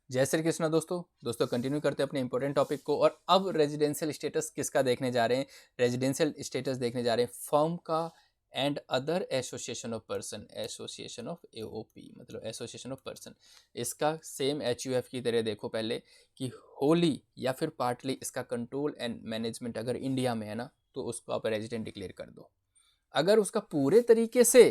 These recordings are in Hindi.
जय श्री कृष्णा दोस्तों कंटिन्यू करते हैं अपने इंपॉर्टेंट टॉपिक को। और अब रेजिडेंशियल स्टेटस किसका देखने जा रहे हैं? रेजिडेंशियल स्टेटस देखने जा रहे हैं फर्म का and other association of person, association of AOP मतलब एसोसिएशन ऑफ पर्सन। इसका सेम एचयूएफ की तरह देखो पहले कि होली या फिर पार्टली इसका कंट्रोल एंड मैनेजमेंट अगर इंडिया में है ना तो उसको आप रेजिडेंट डिक्लेयर कर दो। अगर उसका पूरे तरीके से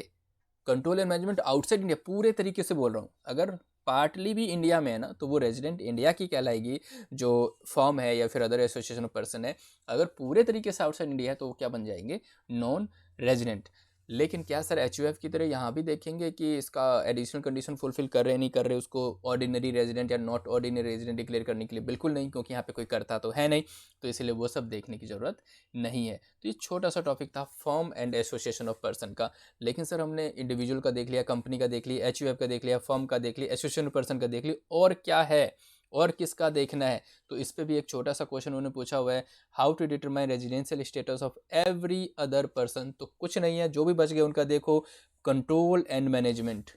control and management outside India, पूरे तरीके से बोल रहा हूँ, अगर पार्टली भी इंडिया में है ना तो वो रेजिडेंट इंडिया की कहलाएगी जो फर्म है या फिर अदर एसोसिएशन ऑफ पर्सन है। अगर पूरे तरीके से आउटसाइड इंडिया है तो वो क्या बन जाएंगे? Non resident. लेकिन क्या सर एचयूएफ की तरह यहाँ भी देखेंगे कि इसका एडिशनल कंडीशन फुलफिल कर रहे नहीं कर रहे उसको ऑर्डिनरी रेजिडेंट या नॉट ऑर्डिनरी रेजिडेंट डिक्लेयर करने के लिए? बिल्कुल नहीं, क्योंकि यहाँ पे कोई करता तो है नहीं, तो इसलिए वो सब देखने की ज़रूरत नहीं है। तो ये छोटा सा टॉपिक था firm and association of person का। लेकिन सर हमने इंडिविजुअल का देख लिया, कंपनी का देख लिया, एचयूएफ का देख लिया, फर्म का देख लिया, एसोसिएशन ऑफ पर्सन का देख लिया, और क्या है और किसका देखना है? तो इस पे भी एक छोटा सा क्वेश्चन उन्होंने पूछा हुआ है, how to determine residential status of every other person. तो कुछ नहीं है, जो भी बच गए उनका देखो, control and management.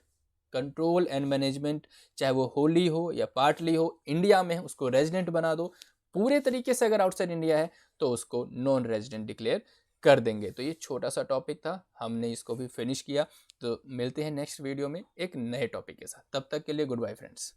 Control and management चाहे वो होली हो या पार्टली हो, इंडिया में उसको रेजिडेंट बना दो। पूरे तरीके से अगर आउटसाइड इंडिया है तो उसको नॉन रेजिडेंट डिक्लेयर कर देंगे। तो ये छोटा सा टॉपिक था, हमने इसको भी फिनिश किया। तो मिलते हैं नेक्स्ट वीडियो में एक नए टॉपिक के साथ, तब तक के लिए गुड बाय फ्रेंड्स।